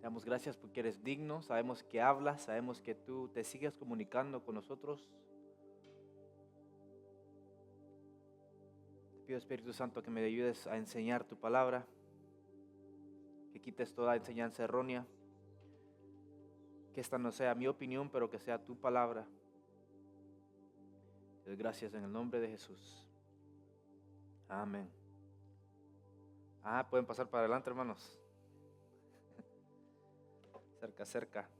Damos gracias porque eres digno, sabemos que hablas, sabemos que tú te sigues comunicando con nosotros. Te pido, Espíritu Santo, que me ayudes a enseñar tu palabra, que quites toda enseñanza errónea, que esta no sea mi opinión, pero que sea tu palabra. Te doy gracias en el nombre de Jesús. Amén. Pueden pasar para adelante, hermanos. Cerca, cerca.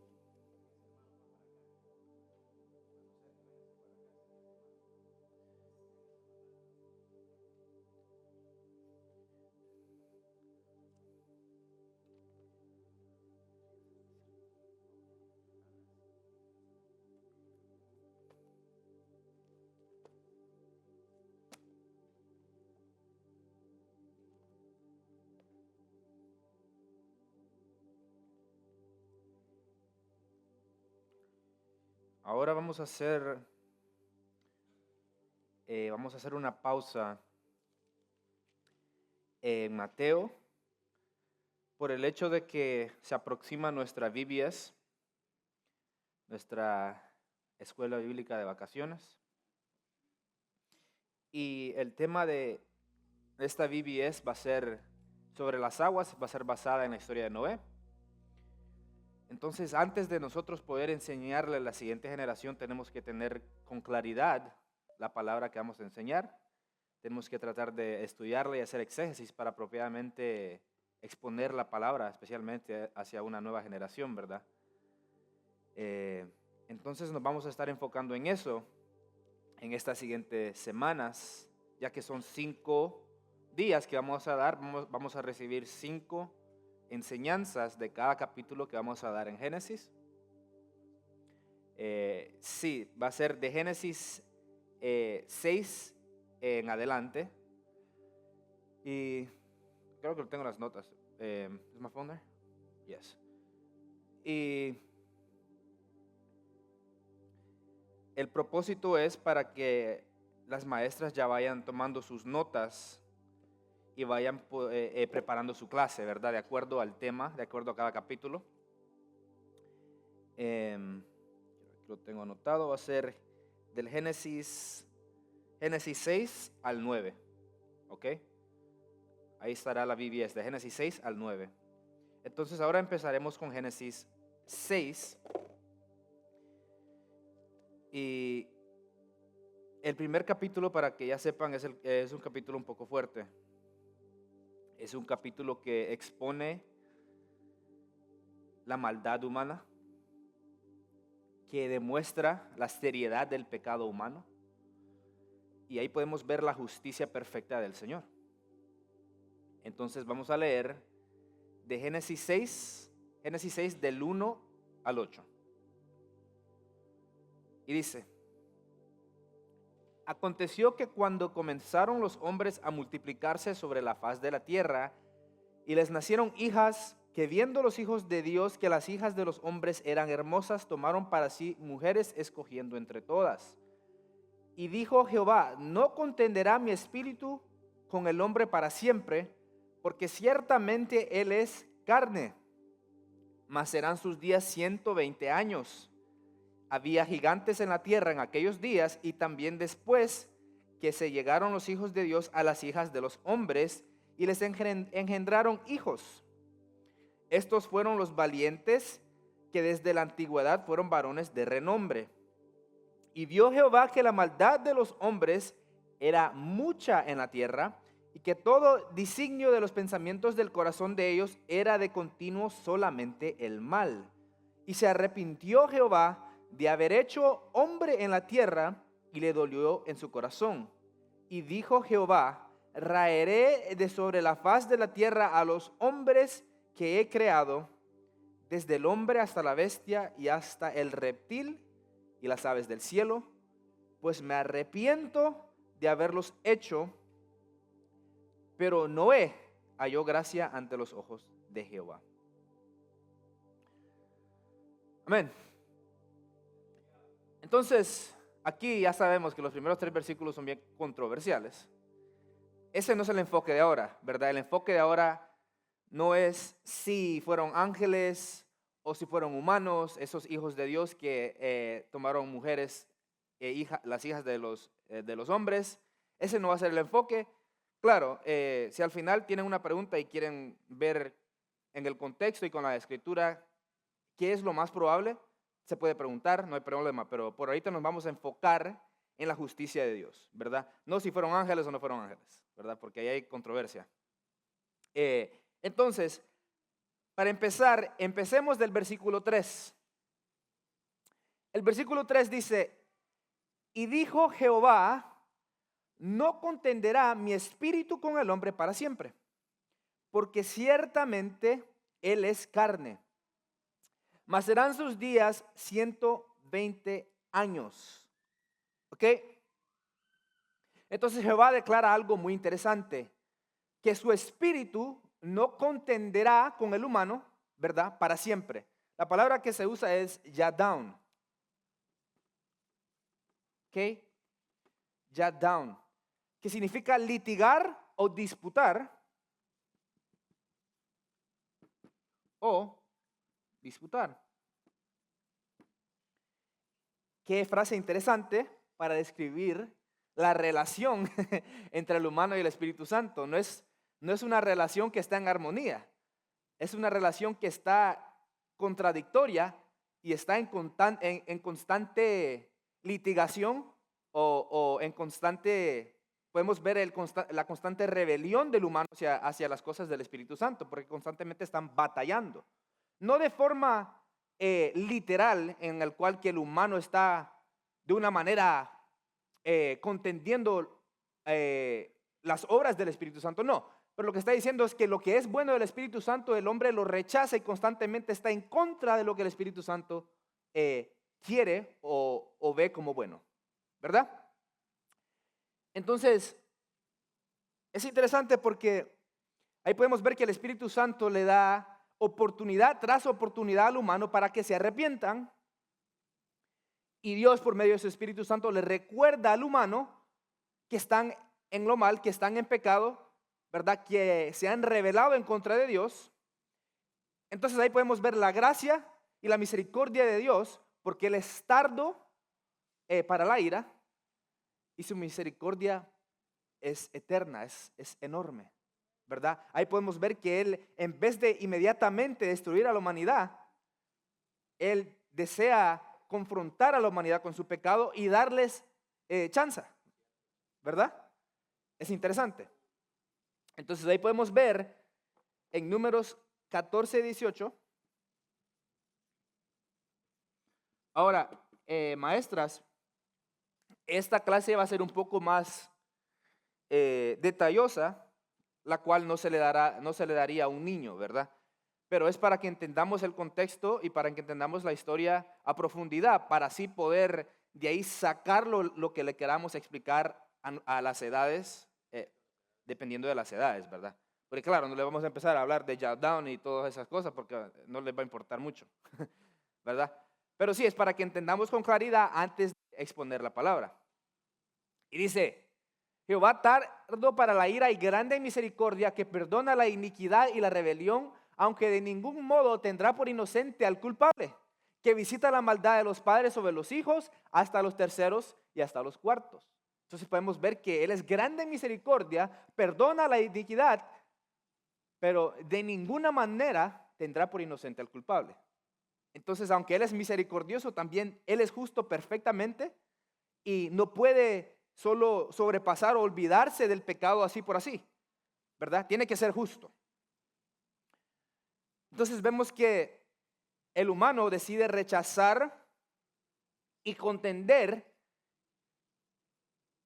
Ahora vamos a hacer una pausa en Mateo por el hecho de que se aproxima nuestra VBS, nuestra escuela bíblica de vacaciones. Y el tema de esta VBS va a ser sobre las aguas, va a ser basada en la historia de Noé. Entonces, antes de nosotros poder enseñarle a la siguiente generación, tenemos que tener con claridad la palabra que vamos a enseñar. Tenemos que tratar de estudiarla y hacer exégesis para apropiadamente exponer la palabra, especialmente hacia una nueva generación, ¿verdad? Entonces nos vamos a estar enfocando en eso en estas siguientes semanas, ya que son 5 días que vamos a dar, vamos a recibir 5 enseñanzas de cada capítulo que vamos a dar en Génesis. Sí, va a ser de Génesis 6 en adelante. Y creo que tengo las notas. ¿Es my phone there? Yes. Y el propósito es para que las maestras ya vayan tomando sus notas y vayan preparando su clase, ¿verdad? De acuerdo al tema, de acuerdo a cada capítulo. Lo tengo anotado, va a ser del Génesis 6 al 9, ¿ok? Ahí estará la VBS, de Génesis 6 al 9. Entonces ahora empezaremos con Génesis 6. Y el primer capítulo, para que ya sepan, es un capítulo un poco fuerte. Es un capítulo que expone la maldad humana, que demuestra la seriedad del pecado humano. Y ahí podemos ver la justicia perfecta del Señor. Entonces vamos a leer de Génesis 6 del 1 al 8. Y dice: aconteció que cuando comenzaron los hombres a multiplicarse sobre la faz de la tierra, y les nacieron hijas, que viendo los hijos de Dios que las hijas de los hombres eran hermosas, tomaron para sí mujeres, escogiendo entre todas. Y dijo Jehová: no contenderá mi espíritu con el hombre para siempre, porque ciertamente él es carne, mas serán sus días 120 años. Había gigantes en la tierra en aquellos días, y también después que se llegaron los hijos de Dios a las hijas de los hombres, y les engendraron hijos. Estos fueron los valientes, que desde la antigüedad fueron varones de renombre. Y vio Jehová que la maldad de los hombres era mucha en la tierra, y que todo designio de los pensamientos del corazón de ellos era de continuo solamente el mal. Y se arrepintió Jehová de haber hecho hombre en la tierra, y le dolió en su corazón. Y dijo Jehová: raeré de sobre la faz de la tierra a los hombres que he creado, desde el hombre hasta la bestia y hasta el reptil y las aves del cielo, pues me arrepiento de haberlos hecho. Pero Noé halló gracia ante los ojos de Jehová. Amén. Entonces, aquí ya sabemos que los primeros 3 versículos son bien controversiales. Ese no es el enfoque de ahora, ¿verdad? El enfoque de ahora no es si fueron ángeles o si fueron humanos, esos hijos de Dios que tomaron mujeres, las hijas de los hombres. Ese no va a ser el enfoque. Claro, si al final tienen una pregunta y quieren ver en el contexto y con la escritura qué es lo más probable, se puede preguntar, no hay problema, pero por ahorita nos vamos a enfocar en la justicia de Dios, ¿verdad? No si fueron ángeles o no fueron ángeles, ¿verdad? Porque ahí hay controversia. Entonces, para empezar, empecemos del versículo 3. El versículo 3 dice, y dijo Jehová, no contenderá mi espíritu con el hombre para siempre, porque ciertamente él es carne, mas serán sus días 120 años. ¿Ok? Entonces Jehová declara algo muy interesante, que su espíritu no contenderá con el humano, ¿verdad? Para siempre. La palabra que se usa es yadaun. ¿Ok? Yadaun, que significa litigar o disputar o disputar. Qué frase interesante para describir la relación entre el humano y el Espíritu Santo. No es una relación que está en armonía, es una relación que está contradictoria y está en constante litigación o en constante, podemos ver la constante rebelión del humano hacia las cosas del Espíritu Santo, porque constantemente están batallando. No de forma literal en el cual que el humano está de una manera contendiendo las obras del Espíritu Santo, no. Pero lo que está diciendo es que lo que es bueno del Espíritu Santo, el hombre lo rechaza y constantemente está en contra de lo que el Espíritu Santo quiere o ve como bueno, ¿verdad? Entonces, es interesante porque ahí podemos ver que el Espíritu Santo le da oportunidad tras oportunidad al humano para que se arrepientan, y Dios por medio de su Espíritu Santo le recuerda al humano que están en lo mal, que están en pecado, ¿verdad? Que se han rebelado en contra de Dios. Entonces ahí podemos ver la gracia y la misericordia de Dios, porque Él es tardo para la ira y su misericordia es eterna, es enorme, ¿verdad? Ahí podemos ver que Él, en vez de inmediatamente destruir a la humanidad, Él desea confrontar a la humanidad con su pecado y darles chance, ¿verdad? Es interesante. Entonces ahí podemos ver en Números 14, 18. Ahora, maestras, esta clase va a ser un poco más detallosa, la cual no se le daría a un niño, ¿verdad? Pero es para que entendamos el contexto y para que entendamos la historia a profundidad, para así poder de ahí sacar lo que le queramos explicar a las edades, dependiendo de las edades, ¿verdad? Porque claro, no le vamos a empezar a hablar de Down y todas esas cosas porque no les va a importar mucho, ¿verdad? Pero sí, es para que entendamos con claridad antes de exponer la palabra. Y dice, Jehová tardo para la ira y grande en misericordia, que perdona la iniquidad y la rebelión, aunque de ningún modo tendrá por inocente al culpable, que visita la maldad de los padres sobre los hijos, hasta los terceros y hasta los cuartos. Entonces podemos ver que Él es grande en misericordia, perdona la iniquidad, pero de ninguna manera tendrá por inocente al culpable. Entonces, aunque Él es misericordioso, también Él es justo perfectamente y no puede solo sobrepasar o olvidarse del pecado así por así, ¿verdad? Tiene que ser justo. Entonces vemos que el humano decide rechazar y contender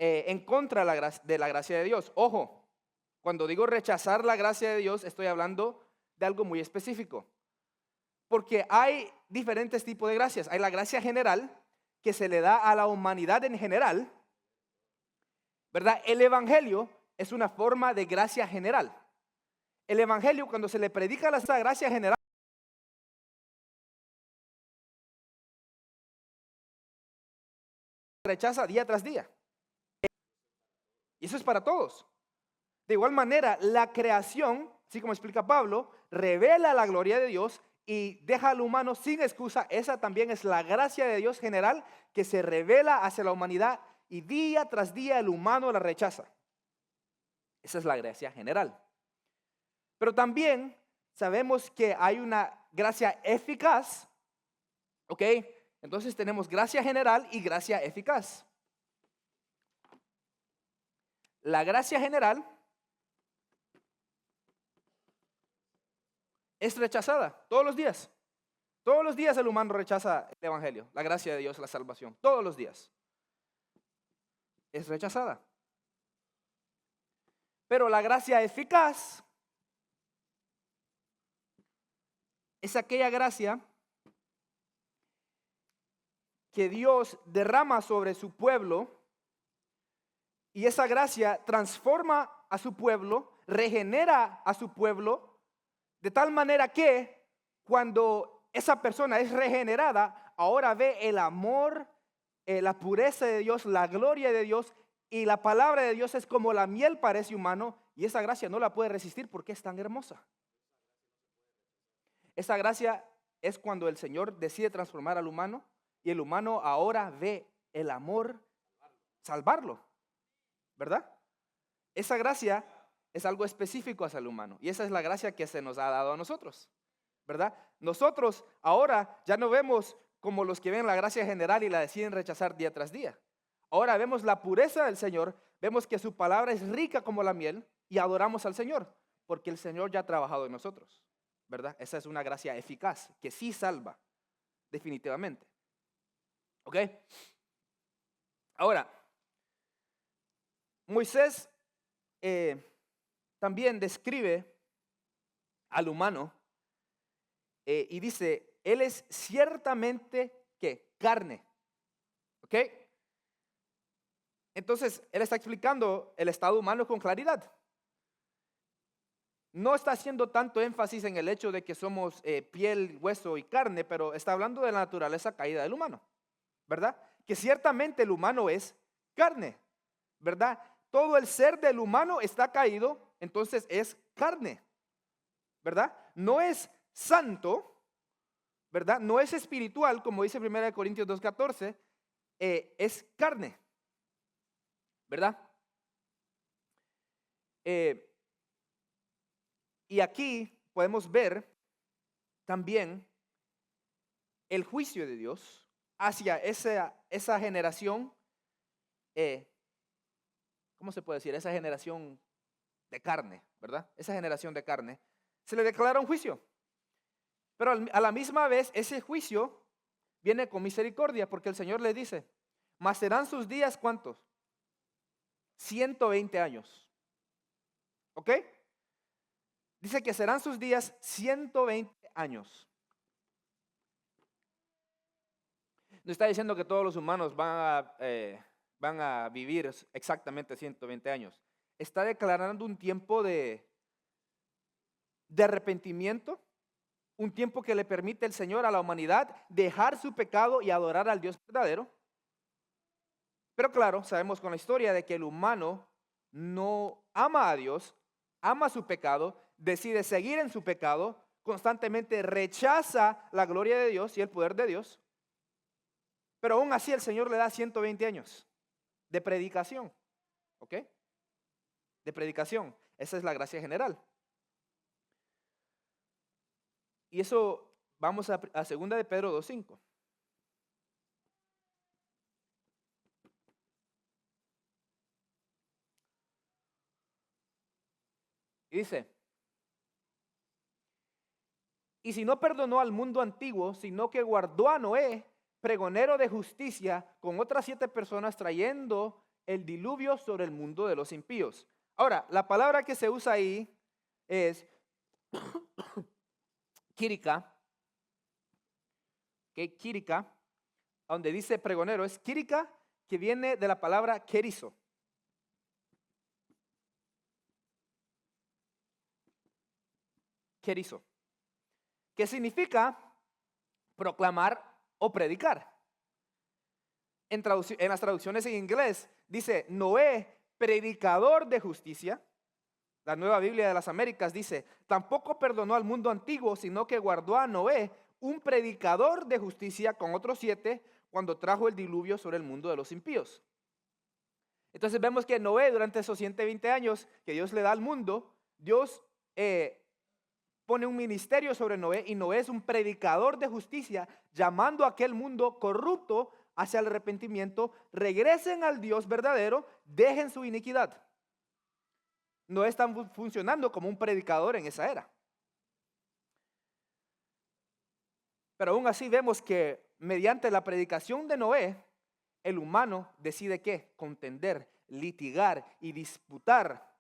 en contra de la gracia de Dios. Ojo, cuando digo rechazar la gracia de Dios, estoy hablando de algo muy específico. Porque hay diferentes tipos de gracias. Hay la gracia general que se le da a la humanidad en general, ¿verdad? El evangelio es una forma de gracia general. El evangelio, cuando se le predica la gracia general, rechaza día tras día. Y eso es para todos. De igual manera, la creación así como explica Pablo, revela la gloria de Dios y deja al humano sin excusa. Esa también es la gracia de Dios general que se revela hacia la humanidad y día tras día el humano la rechaza. Esa es la gracia general. Pero también sabemos que hay una gracia eficaz, ¿ok? Entonces tenemos gracia general y gracia eficaz. La gracia general es rechazada todos los días. Todos los días el humano rechaza el evangelio, la gracia de Dios, la salvación. Todos los días. Es rechazada. Pero la gracia eficaz es aquella gracia que Dios derrama sobre su pueblo y esa gracia transforma a su pueblo, regenera a su pueblo, de tal manera que cuando esa persona es regenerada, ahora ve el amor, la pureza de Dios, la gloria de Dios, y la palabra de Dios es como la miel para ese humano, y esa gracia no la puede resistir porque es tan hermosa. Esa gracia es cuando el Señor decide transformar al humano y el humano ahora ve el amor salvarlo, ¿verdad? Esa gracia es algo específico hacia el humano y esa es la gracia que se nos ha dado a nosotros, ¿verdad? Nosotros ahora ya no vemos como los que ven la gracia general y la deciden rechazar día tras día. Ahora vemos la pureza del Señor, vemos que su palabra es rica como la miel y adoramos al Señor porque el Señor ya ha trabajado en nosotros, ¿verdad? Esa es una gracia eficaz que sí salva, definitivamente. ¿Ok? Ahora, Moisés también describe al humano y dice, él es ciertamente, ¿qué? Carne. ¿Ok? Entonces, él está explicando el estado humano con claridad. No está haciendo tanto énfasis en el hecho de que somos piel, hueso y carne, pero está hablando de la naturaleza caída del humano, ¿verdad? Que ciertamente el humano es carne, ¿verdad? Todo el ser del humano está caído, entonces es carne, ¿verdad? No es santo, ¿verdad? No es espiritual, como dice 1 Corintios 2:14, es carne, ¿verdad? Y aquí podemos ver también el juicio de Dios hacia esa generación, ¿cómo se puede decir? Esa generación de carne, ¿verdad? Esa generación de carne, se le declara un juicio. Pero a la misma vez ese juicio viene con misericordia porque el Señor le dice, mas serán sus días, ¿cuántos? 120 años. ¿Ok? Dice que serán sus días 120 años. No está diciendo que todos los humanos van a vivir exactamente 120 años. Está declarando un tiempo de arrepentimiento, un tiempo que le permite el Señor a la humanidad dejar su pecado y adorar al Dios verdadero. Pero claro, sabemos con la historia de que el humano no ama a Dios, ama su pecado, decide seguir en su pecado, constantemente rechaza la gloria de Dios y el poder de Dios. Pero aún así el Señor le da 120 años de predicación, ¿ok? De predicación. Esa es la gracia general. Y eso, vamos a 2 de Pedro 2:5. Y dice, y si no perdonó al mundo antiguo, sino que guardó a Noé, pregonero de justicia, con otras 7 personas trayendo el diluvio sobre el mundo de los impíos. Ahora, la palabra que se usa ahí es quírica, que quírica, donde dice pregonero, es quírica que viene de la palabra querizo. Querizo, que significa proclamar o predicar. En las traducciones en inglés dice Noé, predicador de justicia, La Nueva Biblia de las Américas dice: tampoco perdonó al mundo antiguo, sino que guardó a Noé, un predicador de justicia, con otros 7, cuando trajo el diluvio sobre el mundo de los impíos. Entonces vemos que Noé, durante esos 120 años que Dios le da al mundo, Dios pone un ministerio sobre Noé, y Noé es un predicador de justicia, llamando a aquel mundo corrupto hacia el arrepentimiento, regresen al Dios verdadero, dejen su iniquidad. Noé está funcionando como un predicador en esa era. Pero aún así vemos que mediante la predicación de Noé, el humano decide ¿qué? Contender, litigar y disputar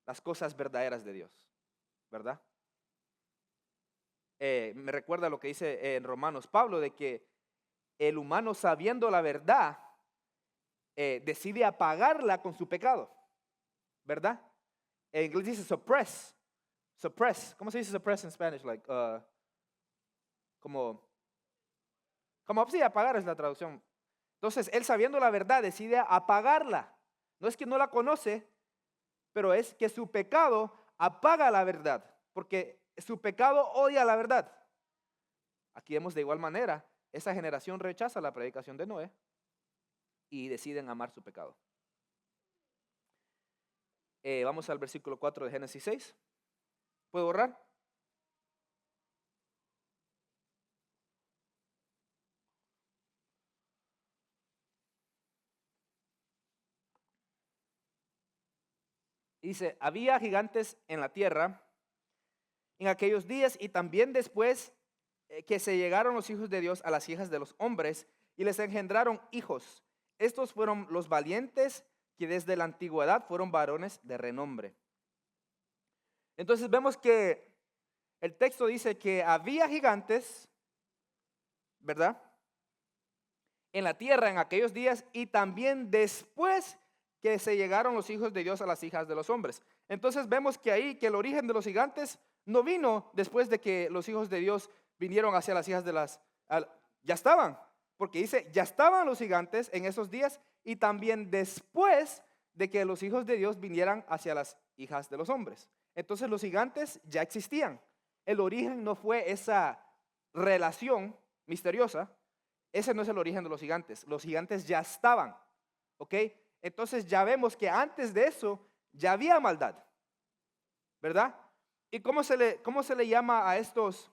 las cosas verdaderas de Dios, ¿verdad? Me recuerda lo que dice en Romanos Pablo, de que el humano, sabiendo la verdad, decide apagarla con su pecado, ¿verdad? En inglés dice suppress. ¿Cómo se dice suppress en Spanish? Como sí, apagar es la traducción. Entonces, él, sabiendo la verdad, decide apagarla. No es que no la conoce, pero es que su pecado apaga la verdad, porque su pecado odia la verdad. Aquí vemos de igual manera, esa generación rechaza la predicación de Noé y deciden amar su pecado. Vamos al versículo 4 de Génesis 6. ¿Puedo borrar? Dice: había gigantes en la tierra en aquellos días, y también después que se llegaron los hijos de Dios a las hijas de los hombres, y les engendraron hijos. Estos fueron los valientes, que desde la antigüedad fueron varones de renombre. Entonces vemos que el texto dice que había gigantes, ¿verdad?, en la tierra en aquellos días, y también después que se llegaron los hijos de Dios a las hijas de los hombres. Entonces vemos que ahí, que el origen de los gigantes no vino después de que los hijos de Dios vinieron hacia las hijas de ya estaban, porque dice, ya estaban los gigantes en esos días, y también después de que los hijos de Dios vinieran hacia las hijas de los hombres. Entonces los gigantes ya existían. El origen no fue esa relación misteriosa. Ese no es el origen de los gigantes. Los gigantes ya estaban, ¿ok? Entonces ya vemos que antes de eso ya había maldad, ¿verdad? ¿Y cómo se le llama a estos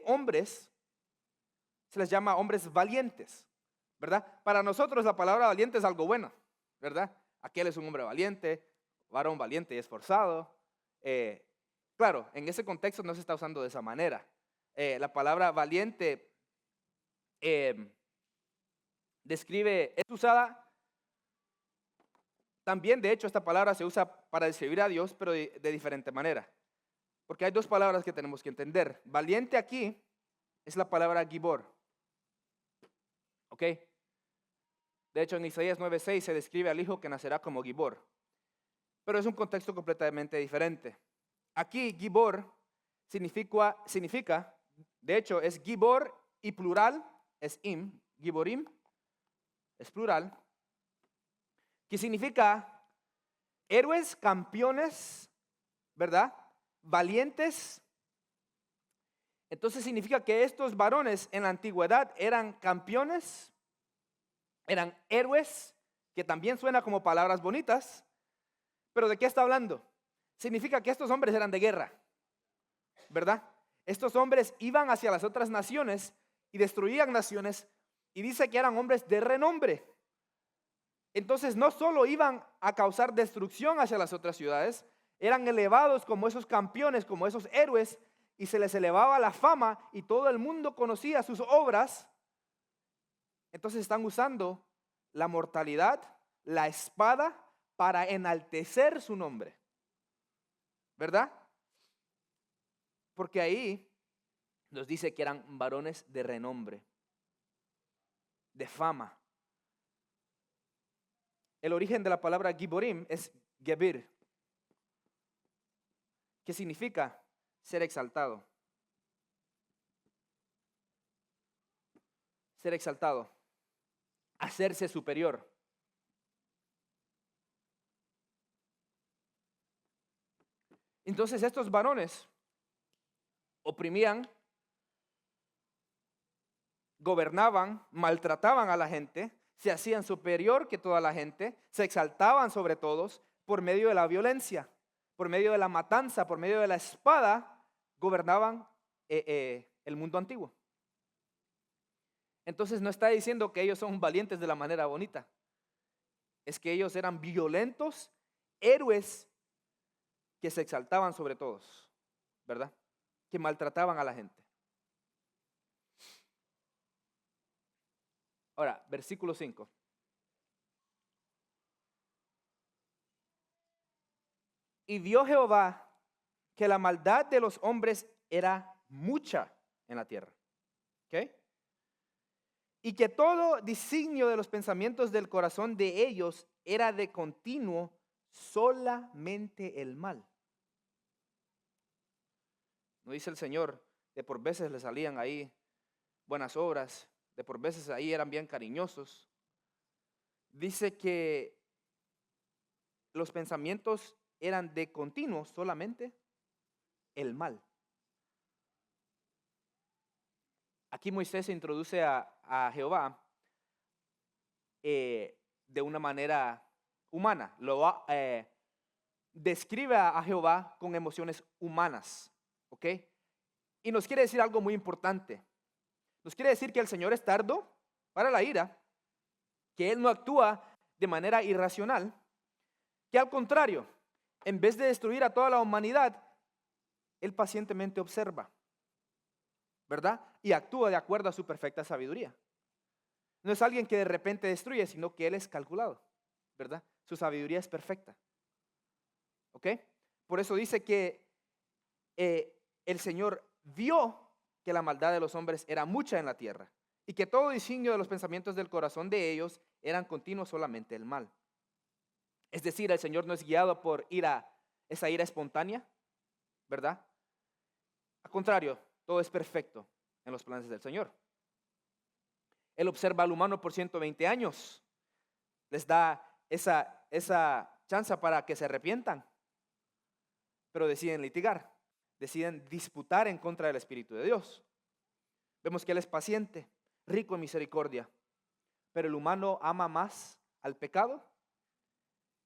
hombres? Se les llama hombres valientes, ¿verdad? Para nosotros la palabra valiente es algo bueno, ¿verdad? Aquel es un hombre valiente, varón valiente y esforzado. Claro, en ese contexto no se está usando de esa manera. La palabra valiente es usada también. De hecho, esta palabra se usa para describir a Dios, pero de diferente manera. Porque hay dos palabras que tenemos que entender. Valiente aquí es la palabra gibor. ¿Ok? De hecho, en Isaías 9:6 se describe al hijo que nacerá como gibor. Pero es un contexto completamente diferente. Aquí gibor significa, de hecho, es gibor y plural, es giborim, es plural, que significa héroes, campeones, ¿verdad? Valientes. Entonces significa que estos varones en la antigüedad eran campeones, eran héroes, que también suena como palabras bonitas, pero ¿de qué está hablando? Significa que estos hombres eran de guerra, ¿verdad? Estos hombres iban hacia las otras naciones y destruían naciones, y dice que eran hombres de renombre. Entonces no solo iban a causar destrucción hacia las otras ciudades, eran elevados como esos campeones, como esos héroes, y se les elevaba la fama y todo el mundo conocía sus obras. Entonces están usando la mortalidad, la espada, para enaltecer su nombre, ¿verdad? Porque ahí nos dice que eran varones de renombre, de fama. El origen de la palabra giborim es gebir, que significa ser exaltado. Ser exaltado, hacerse superior. Entonces estos varones oprimían, gobernaban, maltrataban a la gente, se hacían superior que toda la gente, se exaltaban sobre todos por medio de la violencia, por medio de la matanza, por medio de la espada, gobernaban el mundo antiguo. Entonces no está diciendo que ellos son valientes de la manera bonita, es que ellos eran violentos, héroes que se exaltaban sobre todos, ¿verdad? Que maltrataban a la gente. Ahora, versículo 5. Y vio Jehová que la maldad de los hombres era mucha en la tierra. ¿Ok? Y que todo designio de los pensamientos del corazón de ellos era de continuo solamente el mal. ¿No dice el Señor de por veces le salían ahí buenas obras, de por veces ahí eran bien cariñosos? Dice que los pensamientos eran de continuo solamente el mal. Aquí Moisés introduce a Jehová de una manera humana. Describe a Jehová con emociones humanas. ¿Ok? Y nos quiere decir algo muy importante. Nos quiere decir que el Señor es tardo para la ira, que Él no actúa de manera irracional, que al contrario, en vez de destruir a toda la humanidad, Él pacientemente observa, ¿verdad? Y actúa de acuerdo a su perfecta sabiduría. No es alguien que de repente destruye, sino que Él es calculado, ¿verdad? Su sabiduría es perfecta. ¿Ok? Por eso dice que el Señor vio que la maldad de los hombres era mucha en la tierra y que todo designio de los pensamientos del corazón de ellos eran continuos solamente el mal. Es decir, el Señor no es guiado por esa ira espontánea, ¿verdad? Al contrario, todo es perfecto en los planes del Señor. Él observa al humano por 120 años. Les da esa chance para que se arrepientan. Pero deciden litigar. Deciden disputar en contra del Espíritu de Dios. Vemos que Él es paciente, rico en misericordia. Pero el humano ama más al pecado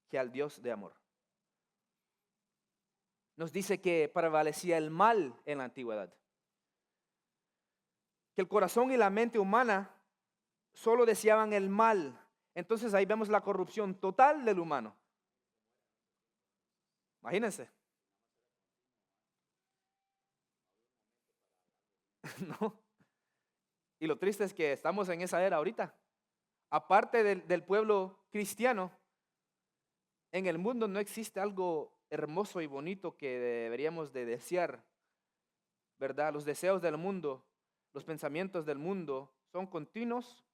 que al Dios de amor. Nos dice que prevalecía el mal en la antigüedad. Que el corazón y la mente humana solo deseaban el mal. Entonces ahí vemos la corrupción total del humano. Imagínense. ¿No? Y lo triste es que estamos en esa era ahorita. Aparte del pueblo cristiano, en el mundo no existe algo hermoso y bonito que deberíamos de desear, ¿verdad? Los deseos del mundo, los pensamientos del mundo son continuos,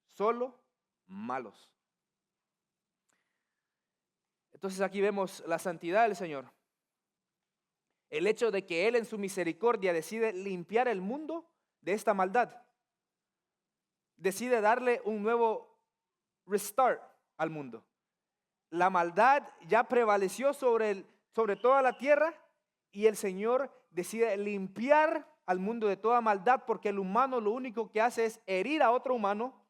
solo malos. Entonces aquí vemos la santidad del Señor. El hecho de que Él en su misericordia decide limpiar el mundo de esta maldad. Decide darle un nuevo restart al mundo. La maldad ya prevaleció sobre toda la tierra y el Señor decide limpiar al mundo de toda maldad porque el humano lo único que hace es herir a otro humano,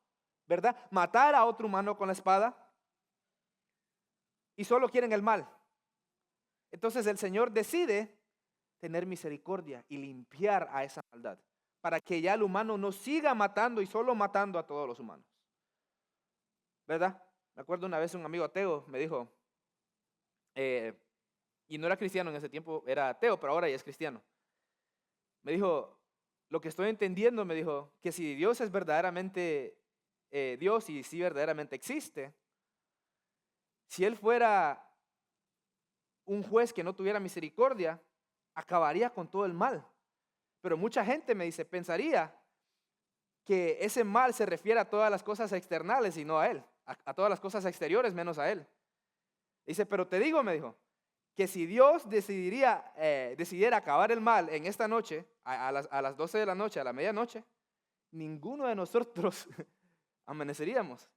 ¿verdad? Matar a otro humano con la espada y solo quieren el mal. Entonces el Señor decide tener misericordia y limpiar a esa maldad para que ya el humano no siga matando y solo matando a todos los humanos, ¿verdad? Me acuerdo una vez un amigo ateo me dijo, y no era cristiano en ese tiempo, era ateo, pero ahora ya es cristiano. Me dijo, lo que estoy entendiendo, me dijo, que si Dios es verdaderamente Dios y si verdaderamente existe, si Él fuera un juez que no tuviera misericordia, acabaría con todo el mal. Pero mucha gente, me dice, pensaría que ese mal se refiere a todas las cosas externales y no a Él, a todas las cosas exteriores menos a Él. Dice, pero te digo, me dijo, que si Dios decidiera acabar el mal en esta noche, a las 12 de la noche, a la medianoche, ninguno de nosotros amaneceríamos,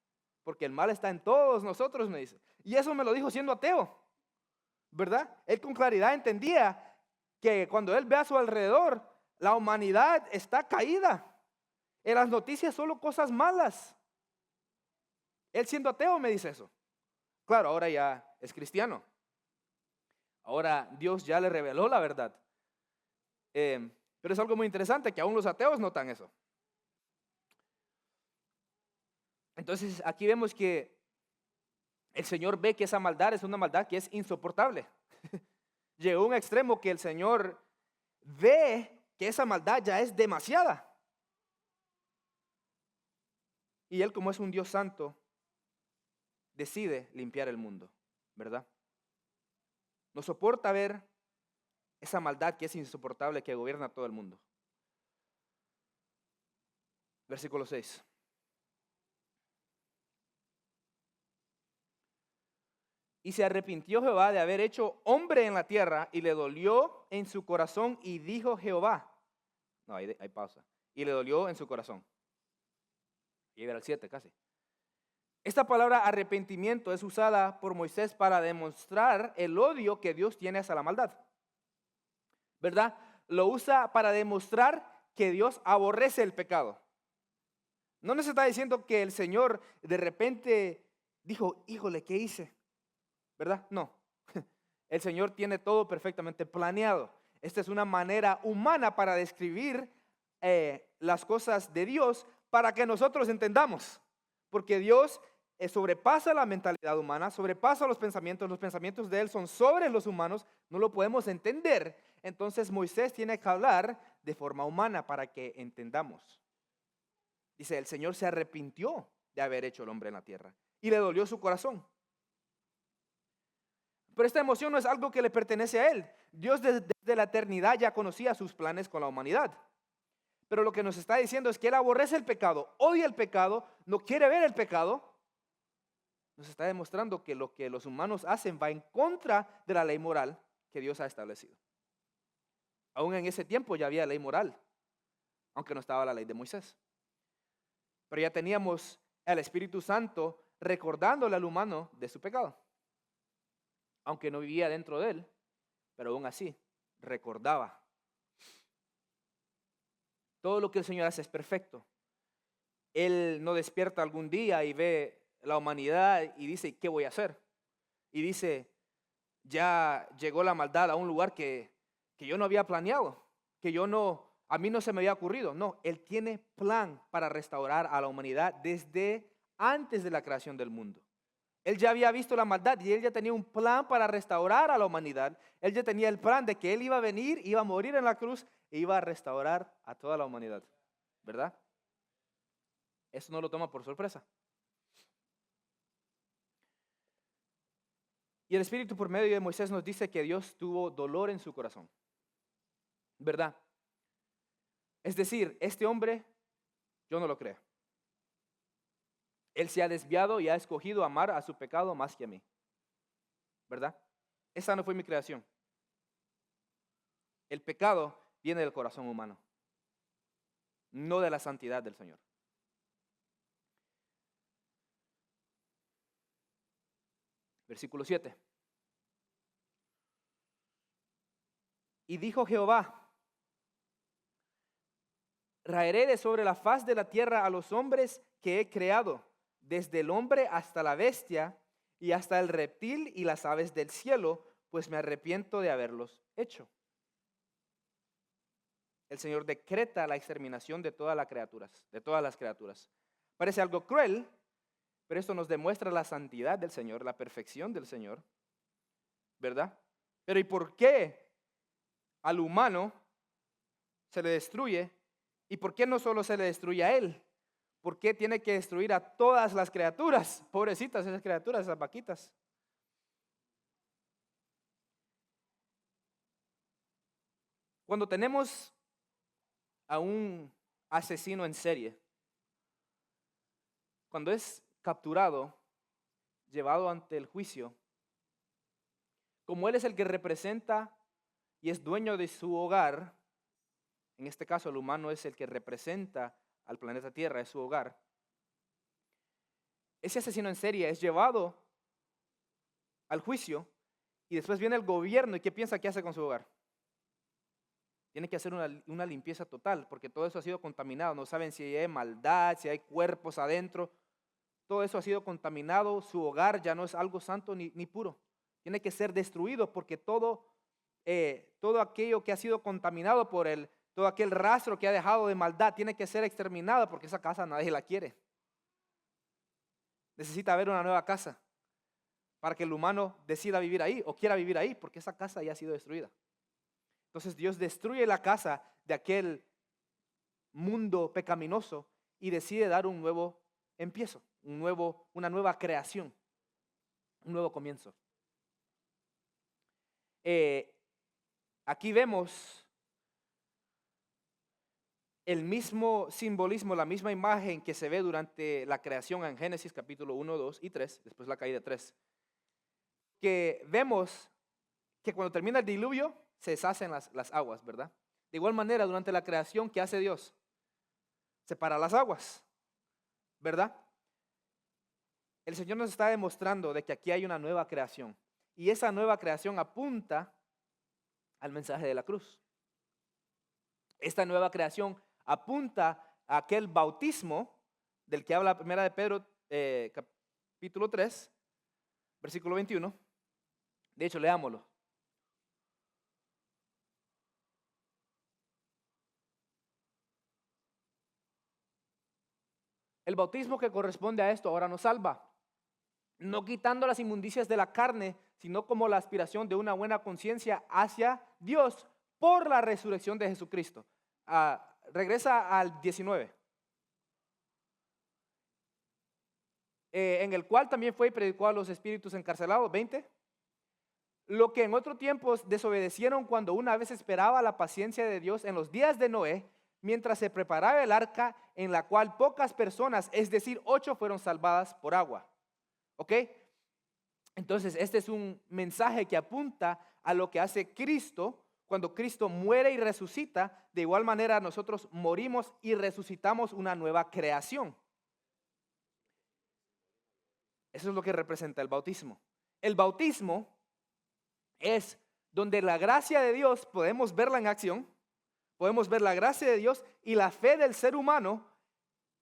porque el mal está en todos nosotros, me dice. Y eso me lo dijo siendo ateo. ¿verdad? Él con claridad entendía que cuando él ve a su alrededor, la humanidad está caída. En las noticias solo cosas malas. Él siendo ateo me dice eso. Claro, ahora ya es cristiano. Ahora Dios ya le reveló la verdad. Pero es algo muy interesante que aún los ateos notan eso. Entonces aquí vemos que el Señor ve que esa maldad es una maldad que es insoportable. Llegó a un extremo que el Señor ve que esa maldad ya es demasiada. Y Él, como es un Dios santo, decide limpiar el mundo, ¿verdad? No soporta ver esa maldad que es insoportable, que gobierna todo el mundo. Versículo 6. Y se arrepintió Jehová de haber hecho hombre en la tierra, y le dolió en su corazón, y dijo Jehová. No, hay pausa. Y le dolió en su corazón. Y era el 7 casi. Esta palabra arrepentimiento es usada por Moisés para demostrar el odio que Dios tiene hacia la maldad, ¿verdad? Lo usa para demostrar que Dios aborrece el pecado. No nos está diciendo que el Señor de repente dijo, híjole, ¿qué hice? ¿Verdad? No. El Señor tiene todo perfectamente planeado. Esta es una manera humana para describir las cosas de Dios para que nosotros entendamos. Porque Dios sobrepasa la mentalidad humana, sobrepasa los pensamientos de Él son sobre los humanos, no lo podemos entender. Entonces Moisés tiene que hablar de forma humana para que entendamos. Dice, el Señor se arrepintió de haber hecho el hombre en la tierra y le dolió su corazón. Pero esta emoción no es algo que le pertenece a Él. Dios desde la eternidad ya conocía sus planes con la humanidad. Pero lo que nos está diciendo es que Él aborrece el pecado, odia el pecado, no quiere ver el pecado. Nos está demostrando que lo que los humanos hacen va en contra de la ley moral que Dios ha establecido. Aún en ese tiempo ya había ley moral, aunque no estaba la ley de Moisés. Pero ya teníamos al Espíritu Santo recordándole al humano de su pecado. Aunque no vivía dentro de él, pero aún así recordaba. Todo lo que el Señor hace es perfecto. Él no despierta algún día y ve la humanidad y dice, ¿qué voy a hacer? Y dice, ya llegó la maldad a un lugar que yo no había planeado, a mí no se me había ocurrido. No, Él tiene plan para restaurar a la humanidad desde antes de la creación del mundo. Él ya había visto la maldad y Él ya tenía un plan para restaurar a la humanidad. Él ya tenía el plan de que Él iba a venir, iba a morir en la cruz e iba a restaurar a toda la humanidad, ¿verdad? Eso no lo toma por sorpresa. Y el Espíritu por medio de Moisés nos dice que Dios tuvo dolor en su corazón, ¿verdad? Es decir, este hombre, yo no lo creo. Él se ha desviado y ha escogido amar a su pecado más que a mí, ¿verdad? Esa no fue mi creación. El pecado viene del corazón humano, no de la santidad del Señor. Versículo 7. Y dijo Jehová, raeré de sobre la faz de la tierra a los hombres que he creado, desde el hombre hasta la bestia y hasta el reptil y las aves del cielo, pues me arrepiento de haberlos hecho. El Señor decreta la exterminación de todas las criaturas. Parece algo cruel, pero esto nos demuestra la santidad del Señor, la perfección del Señor, ¿verdad? Pero ¿y por qué al humano se le destruye? ¿Y por qué no solo se le destruye a él? ¿Por qué tiene que destruir a todas las criaturas? Pobrecitas esas criaturas, esas vaquitas. Cuando tenemos a un asesino en serie, cuando es capturado, llevado ante el juicio, como él es el que representa y es dueño de su hogar, en este caso el humano es el que representa al planeta Tierra, es su hogar. Ese asesino en serie es llevado al juicio Y después viene el gobierno, ¿y qué piensa que hace con su hogar? Tiene que hacer una limpieza total, porque todo eso ha sido contaminado. No saben si hay maldad, si hay cuerpos adentro. Todo eso ha sido contaminado. Su hogar ya no es algo santo ni puro. Tiene que ser destruido, porque todo aquello que ha sido contaminado por todo aquel rastro que ha dejado de maldad, tiene que ser exterminado, porque esa casa nadie la quiere. Necesita haber una nueva casa para que el humano decida vivir ahí o quiera vivir ahí, porque esa casa ya ha sido destruida. Entonces Dios destruye la casa de aquel mundo pecaminoso y decide dar un nuevo empiezo, una nueva creación, un nuevo comienzo. Aquí vemos el mismo simbolismo, la misma imagen que se ve durante la creación en Génesis capítulo 1, 2 y 3, después la caída 3. Que vemos que cuando termina el diluvio se deshacen las aguas, ¿verdad? De igual manera, durante la creación, ¿qué hace Dios? Separa las aguas, ¿verdad? El Señor nos está demostrando de que aquí hay una nueva creación, y esa nueva creación apunta al mensaje de la cruz. Esta nueva creación apunta a aquel bautismo del que habla primera de Pedro capítulo 3, versículo 21. De hecho, leámoslo. El bautismo que corresponde a esto ahora nos salva, no quitando las inmundicias de la carne, sino como la aspiración de una buena conciencia hacia Dios por la resurrección de Jesucristo. Regresa al 19. En el cual también fue y predicó a los espíritus encarcelados, 20. Lo que en otro tiempo desobedecieron cuando una vez esperaba la paciencia de Dios en los días de Noé, mientras se preparaba el arca, en la cual pocas personas, es decir, 8, fueron salvadas por agua. ¿Ok? Entonces, este es un mensaje que apunta a lo que hace Cristo. Cuando Cristo muere y resucita, de igual manera nosotros morimos y resucitamos una nueva creación. Eso es lo que representa el bautismo. El bautismo es donde la gracia de Dios podemos verla en acción, podemos ver la gracia de Dios y la fe del ser humano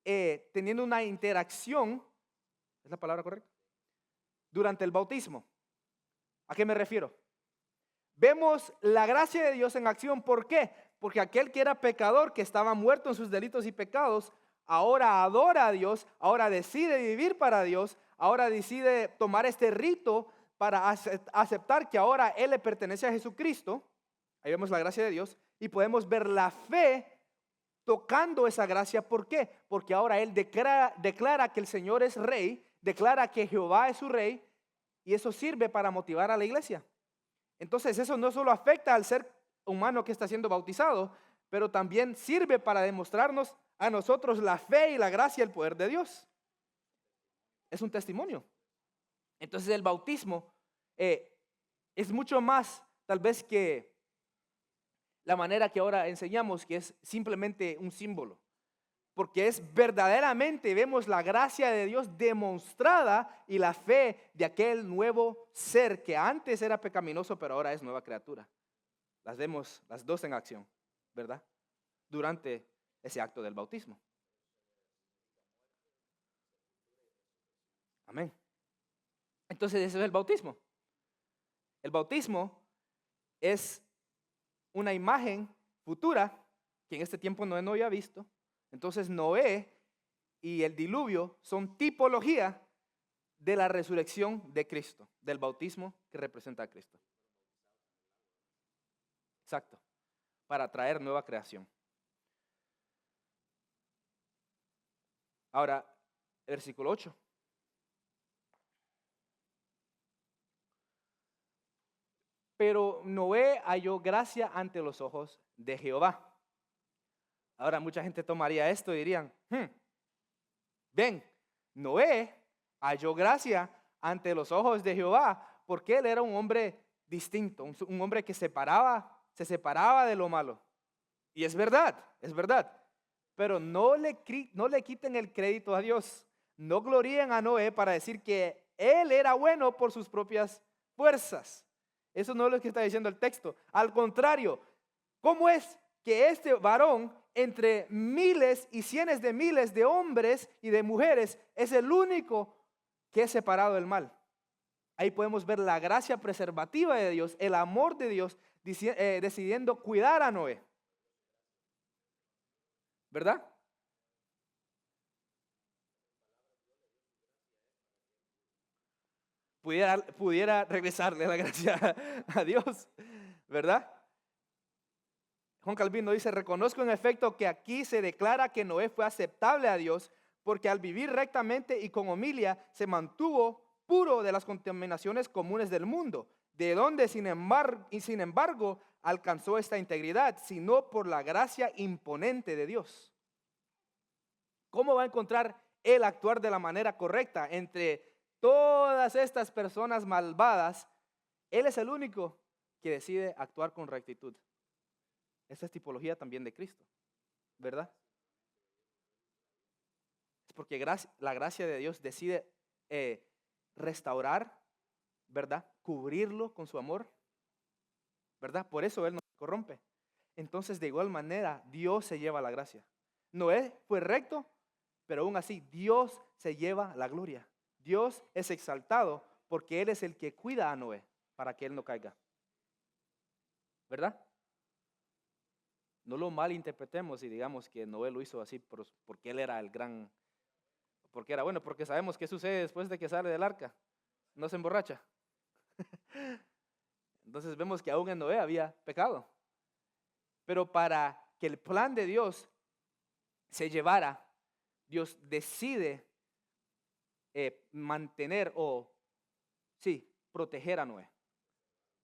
teniendo una interacción, ¿es la palabra correcta? Durante el bautismo. ¿A qué me refiero? Vemos la gracia de Dios en acción. ¿Por qué? Porque aquel que era pecador, que estaba muerto en sus delitos y pecados, ahora adora a Dios, ahora decide vivir para Dios, ahora decide tomar este rito para aceptar que ahora él le pertenece a Jesucristo. Ahí vemos la gracia de Dios y podemos ver la fe tocando esa gracia. ¿Por qué? Porque ahora él declara que el Señor es rey, declara que Jehová es su rey, y eso sirve para motivar a la iglesia. Entonces eso no solo afecta al ser humano que está siendo bautizado, pero también sirve para demostrarnos a nosotros la fe y la gracia y el poder de Dios. Es un testimonio. Entonces el bautismo es mucho más tal vez que la manera que ahora enseñamos, que es simplemente un símbolo. Porque es verdaderamente, vemos la gracia de Dios demostrada y la fe de aquel nuevo ser que antes era pecaminoso, pero ahora es nueva criatura. Las vemos las dos en acción, ¿verdad? Durante ese acto del bautismo. Amén. Entonces ese es el bautismo. El bautismo es una imagen futura que en este tiempo Noé no había visto. Entonces Noé y el diluvio son tipología de la resurrección de Cristo, del bautismo que representa a Cristo. Exacto, para traer nueva creación. Ahora, versículo 8. Pero Noé halló gracia ante los ojos de Jehová. Ahora mucha gente tomaría esto y dirían, ven, Noé halló gracia ante los ojos de Jehová porque él era un hombre distinto, un hombre que se separaba de lo malo. Y es verdad, pero no le quiten el crédito a Dios. No gloríen a Noé para decir que él era bueno por sus propias fuerzas. Eso no es lo que está diciendo el texto. Al contrario, ¿cómo es que este varón, entre miles y cientos de miles de hombres y de mujeres, es el único que es separado del mal? Ahí podemos ver la gracia preservativa de Dios, el amor de Dios decidiendo cuidar a Noé. ¿Verdad? Pudiera regresarle la gracia a Dios, ¿verdad? Juan Calvino dice: reconozco en efecto que aquí se declara que Noé fue aceptable a Dios, porque al vivir rectamente y con humildad se mantuvo puro de las contaminaciones comunes del mundo, de donde sin embargo alcanzó esta integridad, sino por la gracia imponente de Dios. ¿Cómo va a encontrar él actuar de la manera correcta entre todas estas personas malvadas? Él es el único que decide actuar con rectitud. Esta es tipología también de Cristo, ¿verdad? Es porque la gracia de Dios decide restaurar, ¿verdad? Cubrirlo con su amor, ¿verdad? Por eso Él no se corrompe. Entonces, de igual manera, Dios se lleva la gracia. Noé fue recto, pero aún así Dios se lleva la gloria. Dios es exaltado porque Él es el que cuida a Noé para que él no caiga, ¿verdad? No lo malinterpretemos y digamos que Noé lo hizo así porque él era el gran, porque era bueno, porque sabemos qué sucede después de que sale del arca. No se emborracha. Entonces vemos que aún en Noé había pecado. Pero para que el plan de Dios se llevara, Dios decide mantener proteger a Noé,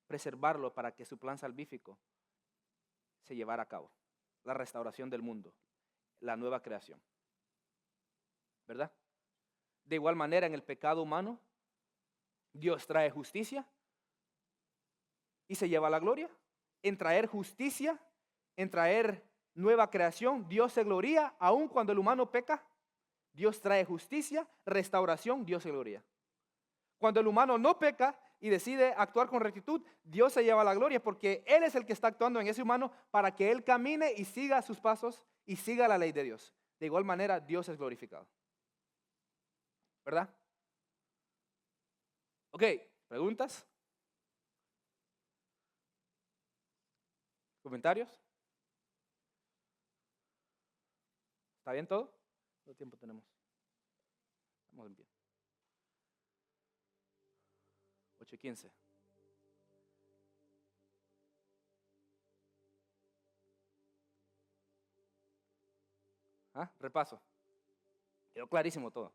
preservarlo para que su plan salvífico se llevara a cabo. La restauración del mundo, la nueva creación, ¿verdad? De igual manera, en el pecado humano, Dios trae justicia y se lleva la gloria. En traer justicia, en traer nueva creación, Dios se gloria, aun cuando el humano peca. Dios trae justicia, restauración, Dios se gloria. Cuando el humano no peca y decide actuar con rectitud, Dios se lleva la gloria porque Él es el que está actuando en ese humano para que él camine y siga sus pasos y siga la ley de Dios. De igual manera, Dios es glorificado, ¿verdad? Ok, ¿preguntas? ¿Comentarios? ¿Está bien todo? ¿Cuánto tiempo tenemos? Estamos en pie. 8:15. Repaso. Quedó clarísimo todo.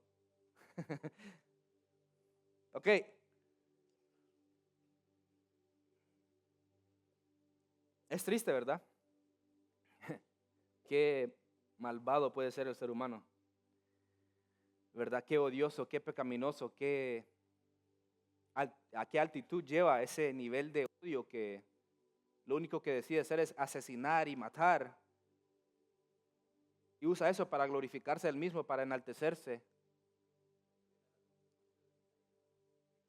Ok. Es triste, ¿verdad? Qué malvado puede ser el ser humano, ¿verdad? Qué odioso, qué pecaminoso, a qué altitud lleva ese nivel de odio que lo único que decide hacer es asesinar y matar. Y usa eso para glorificarse él mismo, para enaltecerse.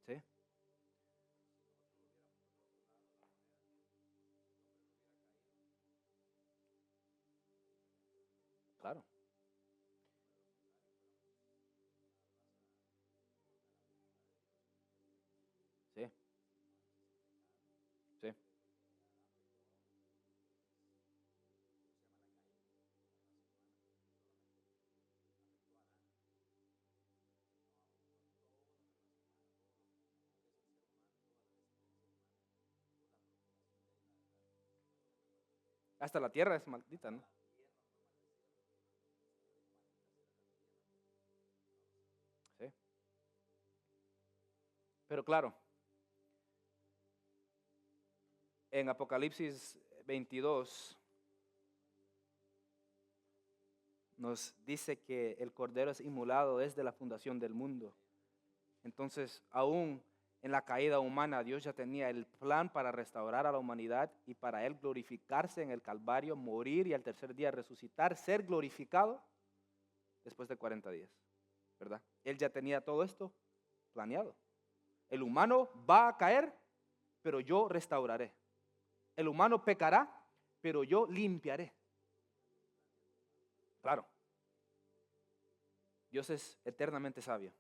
¿Sí? Claro. Sí, sí. Hasta la tierra es maldita, ¿no? Sí. Pero claro, en Apocalipsis 22 nos dice que el Cordero es inmolado desde la fundación del mundo. Entonces, aún en la caída humana, Dios ya tenía el plan para restaurar a la humanidad y para Él glorificarse en el Calvario, morir y al tercer día resucitar, ser glorificado después de 40 días, ¿verdad? Él ya tenía todo esto planeado. El humano va a caer, pero yo restauraré. El humano pecará, pero yo limpiaré. Claro, Dios es eternamente sabio.